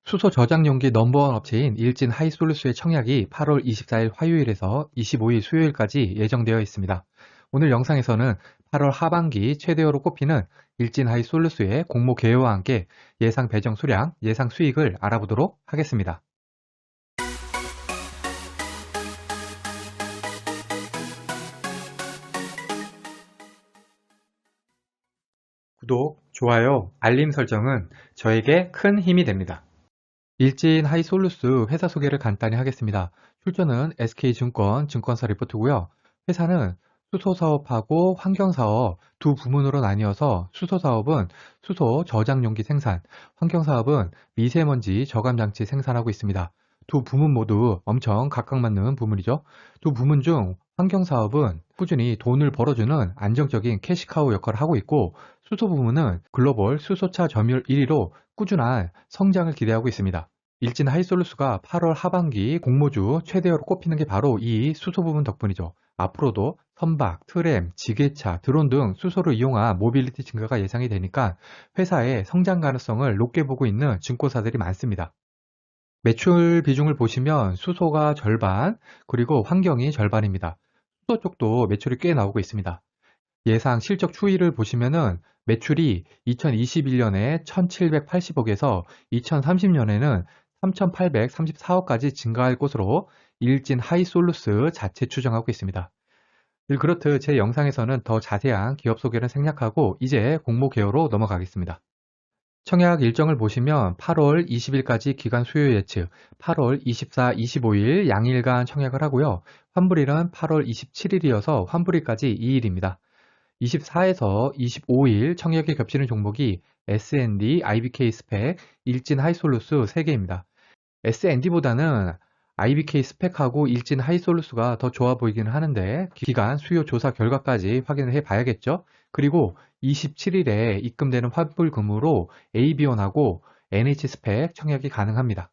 수소 저장 용기 넘버원 업체인 일진 하이솔루스의 청약이 8월 24일 화요일에서 25일 수요일까지 예정되어 있습니다. 오늘 영상에서는 8월 하반기 최대어로 꼽히는 일진 하이솔루스의 공모 개요와 함께 예상 배정 수량, 예상 수익을 알아보도록 하겠습니다. 구독, 좋아요, 알림 설정은 저에게 큰 힘이 됩니다. 일진 하이솔루스 회사 소개를 간단히 하겠습니다. 출처는 SK증권 증권사 리포트고요. 회사는 수소사업하고 환경사업 두 부문으로 나뉘어서 수소사업은 수소 저장용기 생산, 환경사업은 미세먼지 저감장치 생산하고 있습니다. 두 부문 모두 엄청 각각맞는 부문이죠. 두 부문 중 환경사업은 꾸준히 돈을 벌어주는 안정적인 캐시카우 역할을 하고 있고, 수소 부문은 글로벌 수소차 점유율 1위로 꾸준한 성장을 기대하고 있습니다. 일진 하이솔루스가 8월 하반기 공모주 최대어로 꼽히는 게 바로 이 수소 부분 덕분이죠. 앞으로도 선박, 트램, 지게차, 드론 등 수소를 이용한 모빌리티 증가가 예상이 되니까 회사의 성장 가능성을 높게 보고 있는 증권사들이 많습니다. 매출 비중을 보시면 수소가 절반, 그리고 환경이 절반입니다. 수소 쪽도 매출이 꽤 나오고 있습니다. 예상 실적 추이를 보시면은 매출이 2021년에 1780억에서 2030년에는 3834억까지 증가할 것으로 일진 하이솔루스 자체 추정하고 있습니다. 그렇듯 제 영상에서는 더 자세한 기업 소개를 생략하고 이제 공모 개요로 넘어가겠습니다. 청약 일정을 보시면 8월 20일까지 기간 수요 예측, 8월 24, 25일 양일간 청약을 하고요. 환불일은 8월 27일이어서 환불일까지 2일입니다. 24에서 25일 청약이 겹치는 종목이 S&D, IBK 스펙, 일진 하이솔루스 3개입니다. S&D보다는 IBK 스펙하고 일진 하이솔루스가 더 좋아 보이기는 하는데 기간 수요 조사 결과까지 확인을 해 봐야겠죠. 그리고 27일에 입금되는 환불금으로 AB원하고 NH 스펙 청약이 가능합니다.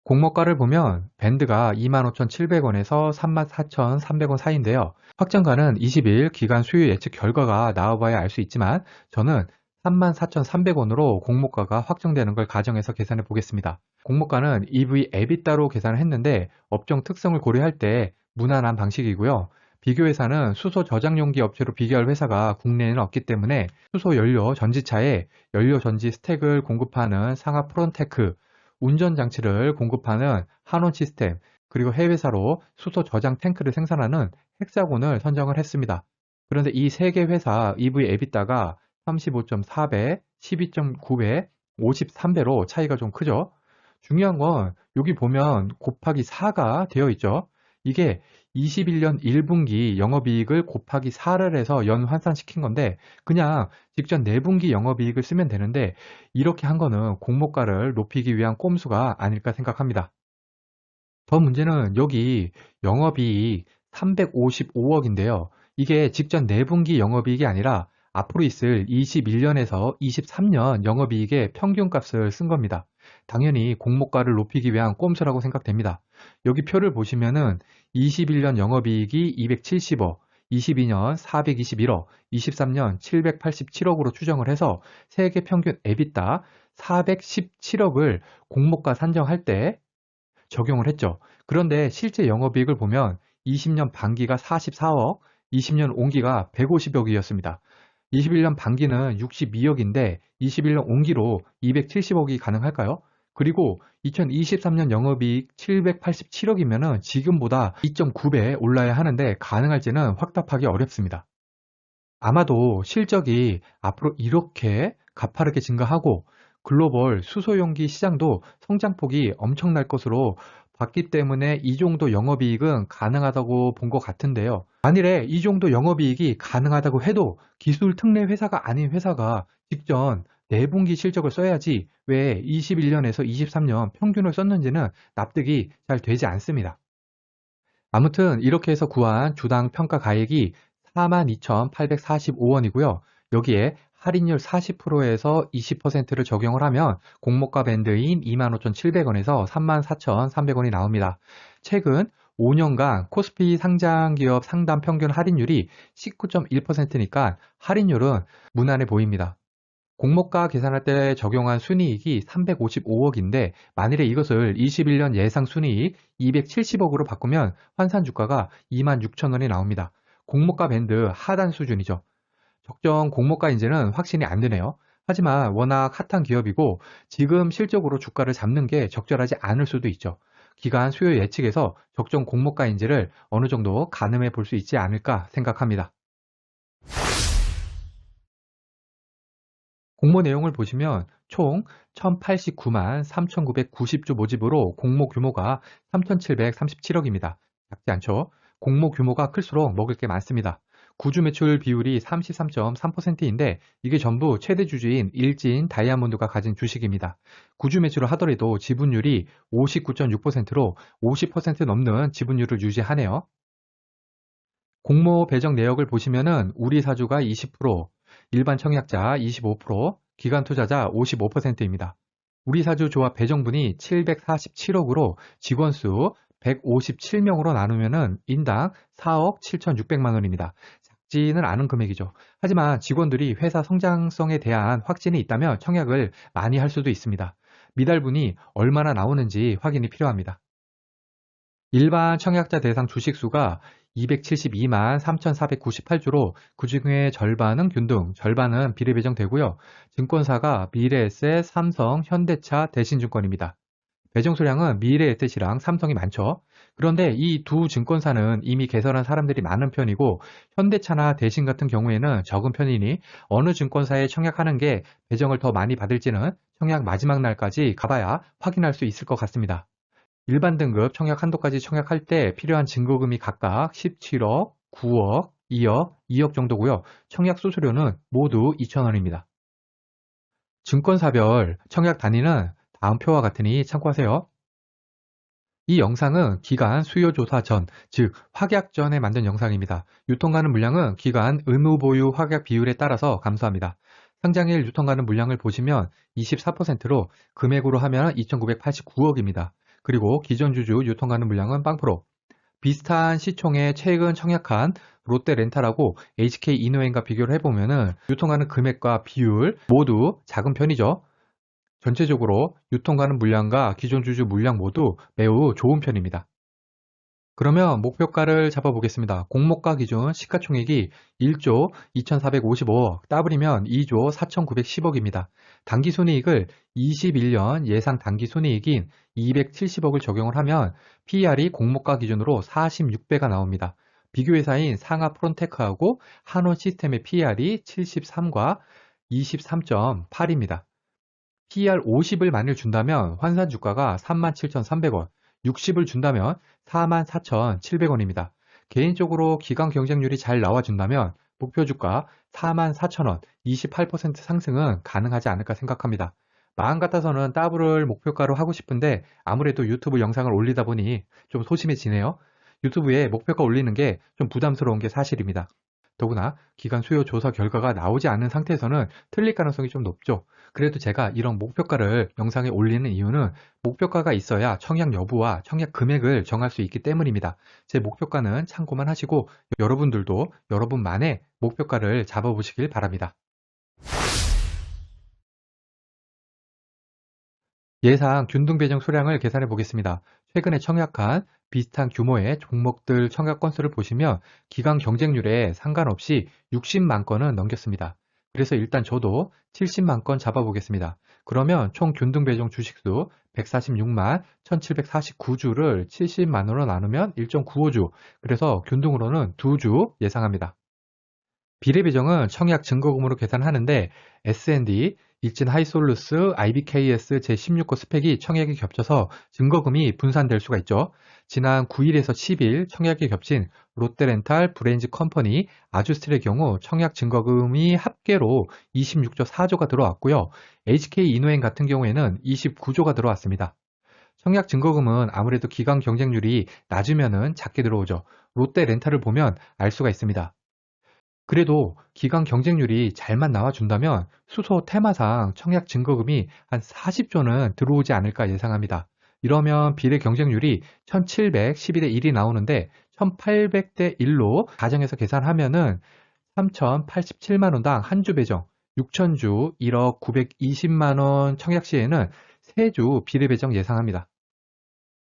공모가를 보면 밴드가 25,700원에서 34,300원 사이인데요. 확정가는 20일 기간 수요 예측 결과가 나와봐야 알 수 있지만 저는 34,300원으로 공모가가 확정되는 걸 가정해서 계산해 보겠습니다. 공모가는 EV EBITDA로 계산을 했는데 업종 특성을 고려할 때 무난한 방식이고요. 비교회사는 수소 저장용기 업체로 비교할 회사가 국내에는 없기 때문에 수소 연료 전지차에 연료 전지 스택을 공급하는 상하 프론테크, 운전장치를 공급하는 한원 시스템, 그리고 해외사로 수소 저장 탱크를 생산하는 헥사곤을 선정을 했습니다. 그런데 이 세 개 회사 EV 에비타가 35.4배, 12.9배, 53배로 차이가 좀 크죠. 중요한 건 여기 보면 곱하기 4가 되어 있죠. 이게 21년 1분기 영업이익을 곱하기 4를 해서 연환산시킨 건데 그냥 직전 4분기 영업이익을 쓰면 되는데 이렇게 한 거는 공모가를 높이기 위한 꼼수가 아닐까 생각합니다. 더 문제는 여기 영업이익 355억인데요. 이게 직전 4분기 영업이익이 아니라 앞으로 있을 21년에서 23년 영업이익의 평균값을 쓴 겁니다. 당연히 공모가를 높이기 위한 꼼수라고 생각됩니다. 여기 표를 보시면은 21년 영업이익이 270억, 22년 421억, 23년 787억으로 추정을 해서 세계 평균 EBITDA 417억을 공모가 산정할 때 적용을 했죠. 그런데 실제 영업이익을 보면 20년 반기가 44억, 20년 온기가 150억이었습니다. 21년 반기는 62억인데 21년 온기로 270억이 가능할까요? 그리고 2023년 영업이익 787억이면 지금보다 2.9배 올라야 하는데 가능할지는 확답하기 어렵습니다. 아마도 실적이 앞으로 이렇게 가파르게 증가하고 글로벌 수소용기 시장도 성장폭이 엄청날 것으로 봤기 때문에 이 정도 영업이익은 가능하다고 본 것 같은데요. 만일에 이 정도 영업이익이 가능하다고 해도 기술 특례 회사가 아닌 회사가 직전 4분기 실적을 써야지 왜 21년에서 23년 평균을 썼는지는 납득이 잘 되지 않습니다. 아무튼 이렇게 해서 구한 주당 평가 가액이 42,845원이고요. 여기에 할인율 40%에서 20%를 적용을 하면 공모가 밴드인 25,700원에서 34,300원이 나옵니다. 최근 5년간 코스피 상장기업 상담 평균 할인율이 19.1%니까 할인율은 무난해 보입니다. 공모가 계산할 때 적용한 순이익이 355억인데 만일에 이것을 21년 예상 순이익 270억으로 바꾸면 환산 주가가 26,000원이 나옵니다. 공모가 밴드 하단 수준이죠. 적정 공모가 인지는 확신이 안 되네요. 하지만 워낙 핫한 기업이고 지금 실적으로 주가를 잡는 게 적절하지 않을 수도 있죠. 기간 수요 예측에서 적정 공모가 인지를 어느 정도 가늠해 볼 수 있지 않을까 생각합니다. 공모 내용을 보시면 총 1089만 3990주 모집으로 공모 규모가 3737억입니다. 작지 않죠? 공모 규모가 클수록 먹을 게 많습니다. 구주 매출 비율이 33.3%인데 이게 전부 최대 주주인 일진 다이아몬드가 가진 주식입니다. 구주 매출을 하더라도 지분율이 59.6%로 50% 넘는 지분율을 유지하네요. 공모 배정 내역을 보시면은 우리 사주가 20%, 일반 청약자 25%, 기관 투자자 55%입니다. 우리 사주 조합 배정분이 747억으로 직원 수 157명으로 나누면은 인당 4억 7,600만 원입니다. 작지는 않은 금액이죠. 하지만 직원들이 회사 성장성에 대한 확신이 있다면 청약을 많이 할 수도 있습니다. 미달분이 얼마나 나오는지 확인이 필요합니다. 일반 청약자 대상 주식수가 272만 3,498주로 그중에 절반은 균등, 절반은 비례배정되고요. 증권사가 미래에셋, 삼성, 현대차, 대신증권입니다. 배정 수량은 미래에셋이랑 삼성이 많죠. 그런데 이 두 증권사는 이미 개설한 사람들이 많은 편이고 현대차나 대신 같은 경우에는 적은 편이니 어느 증권사에 청약하는 게 배정을 더 많이 받을지는 청약 마지막 날까지 가봐야 확인할 수 있을 것 같습니다. 일반 등급 청약 한도까지 청약할 때 필요한 증거금이 각각 17억, 9억, 2억, 2억 정도고요. 청약 수수료는 모두 2,000원입니다. 증권사별 청약 단위는 다음 표와 같으니 참고하세요. 이 영상은 기간 수요 조사 전, 즉 확약 전에 만든 영상입니다. 유통가는 물량은 기간 의무 보유 확약 비율에 따라서 감소합니다. 상장일 유통가는 물량을 보시면 24%로 금액으로 하면 2,989억입니다. 그리고 기존 주주 유통가는 물량은 0%. 비슷한 시총에 최근 청약한 롯데렌탈하고 HK 이노엔과 비교를 해보면 유통가는 금액과 비율 모두 작은 편이죠. 전체적으로 유통가는 물량과 기존 주주 물량 모두 매우 좋은 편입니다. 그러면 목표가를 잡아보겠습니다. 공모가 기준 시가총액이 1조 2455억, 더블이면 2조 4910억입니다. 당기순이익을 21년 예상 당기순이익인 270억을 적용을 하면 PER이 공모가 기준으로 46배가 나옵니다. 비교회사인 상하 프론테크하고 한원 시스템의 PER이 73과 23.8입니다. PER 50을 만일 준다면 환산 주가가 37,300원, 60을 준다면 44,700원입니다. 개인적으로 기간 경쟁률이 잘 나와준다면 목표 주가 44,000원, 28% 상승은 가능하지 않을까 생각합니다. 마음 같아서는 더블을 목표가로 하고 싶은데 아무래도 유튜브 영상을 올리다 보니 좀 소심해지네요. 유튜브에 목표가 올리는 게 좀 부담스러운 게 사실입니다. 더구나 기간 수요 조사 결과가 나오지 않은 상태에서는 틀릴 가능성이 좀 높죠. 그래도 제가 이런 목표가를 영상에 올리는 이유는 목표가가 있어야 청약 여부와 청약 금액을 정할 수 있기 때문입니다. 제 목표가는 참고만 하시고 여러분들도 여러분만의 목표가를 잡아보시길 바랍니다. 예상 균등 배정 수량을 계산해 보겠습니다. 최근에 청약한 비슷한 규모의 종목들 청약 건수를 보시면 기간 경쟁률에 상관없이 60만 건은 넘겼습니다. 그래서 일단 저도 70만 건 잡아보겠습니다. 그러면 총 균등 배정 주식수 146만 1749주를 70만으로 나누면 1.95주, 그래서 균등으로는 2주 예상합니다. 비례 배정은 청약 증거금으로 계산하는데 S&D, 일진 하이솔루스, IBKS 제16호 스펙이 청약이 겹쳐서 증거금이 분산될 수가 있죠. 지난 9일에서 10일 청약이 겹친 롯데렌탈, 브레인즈 컴퍼니, 아주스틸의 경우 청약 증거금이 합계로 26.4조가 들어왔고요. HK 이노엔 같은 경우에는 29조가 들어왔습니다. 청약 증거금은 아무래도 기간 경쟁률이 낮으면 작게 들어오죠. 롯데렌탈을 보면 알 수가 있습니다. 그래도 기간 경쟁률이 잘만 나와준다면 수소 테마상 청약 증거금이 한 40조는 들어오지 않을까 예상합니다. 이러면 비례 경쟁률이 1711대 1이 나오는데 1800대 1로 가정해서 계산하면은 3087만 원당 한 주 배정, 6천주 1억 920만원 청약 시에는 3주 비례 배정 예상합니다.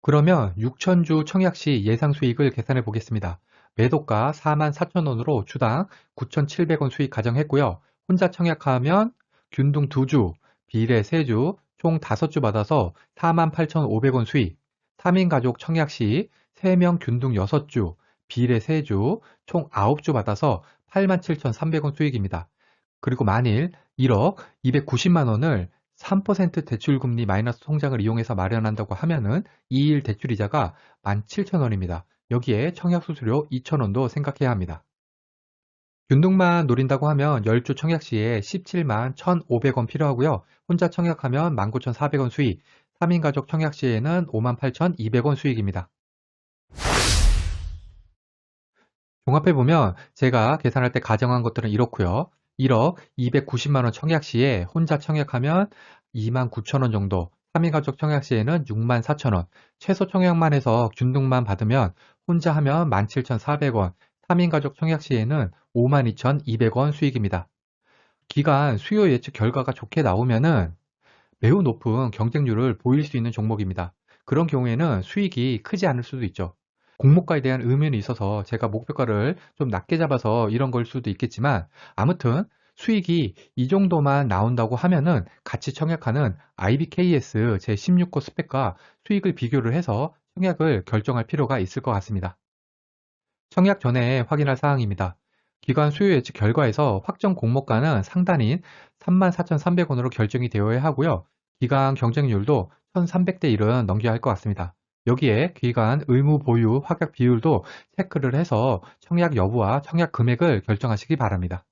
그러면 6천주 청약 시 예상 수익을 계산해 보겠습니다. 매도가 44,000원으로 주당 9,700원 수익 가정했고요. 혼자 청약하면 균등 2주, 비례 3주, 총 5주 받아서 48,500원 수익, 3인 가족 청약 시 3명 균등 6주, 비례 3주, 총 9주 받아서 87,300원 수익입니다. 그리고 만일 1억 290만원을 3% 대출금리 마이너스 통장을 이용해서 마련한다고 하면은 2일 대출이자가 17,000원입니다. 여기에 청약수수료 2,000원도 생각해야 합니다. 균등만 노린다고 하면 10주 청약 시에 17만 1,500원 필요하고요. 혼자 청약하면 19,400원 수익, 3인 가족 청약 시에는 58,200원 수익입니다. 종합해보면 제가 계산할 때 가정한 것들은 이렇고요. 1억 290만원 청약 시에 혼자 청약하면 29,000원 정도, 3인 가족 청약 시에는 64,000원, 최소 청약만 해서 균등만 받으면 혼자 하면 17,400원, 3인 가족 청약 시에는 52,200원 수익입니다. 기간 수요 예측 결과가 좋게 나오면은 매우 높은 경쟁률을 보일 수 있는 종목입니다. 그런 경우에는 수익이 크지 않을 수도 있죠. 공모가에 대한 의문이 있어서 제가 목표가를 좀 낮게 잡아서 이런 걸 수도 있겠지만 아무튼 수익이 이 정도만 나온다고 하면은 같이 청약하는 IBKS 제16호 스펙과 수익을 비교를 해서 청약을 결정할 필요가 있을 것 같습니다. 청약 전에 확인할 사항입니다. 기관 수요 예측 결과에서 확정 공모가는 상단인 34,300원으로 결정이 되어야 하고요. 기간 경쟁률도 1,300대 1은 넘겨야 할 것 같습니다. 여기에 기간 의무 보유 확약 비율도 체크를 해서 청약 여부와 청약 금액을 결정하시기 바랍니다.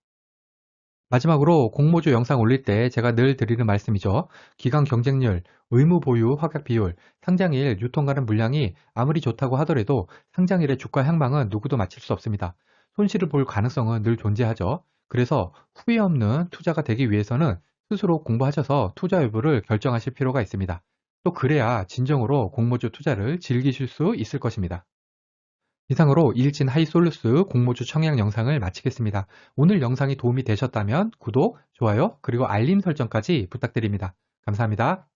마지막으로 공모주 영상 올릴 때 제가 늘 드리는 말씀이죠. 기간 경쟁률, 의무 보유 확약 비율, 상장일 유통가는 물량이 아무리 좋다고 하더라도 상장일의 주가 향방은 누구도 맞힐 수 없습니다. 손실을 볼 가능성은 늘 존재하죠. 그래서 후회 없는 투자가 되기 위해서는 스스로 공부하셔서 투자 여부를 결정하실 필요가 있습니다. 또 그래야 진정으로 공모주 투자를 즐기실 수 있을 것입니다. 이상으로 일진 하이솔루스 공모주 청약 영상을 마치겠습니다. 오늘 영상이 도움이 되셨다면 구독, 좋아요, 그리고 알림 설정까지 부탁드립니다. 감사합니다.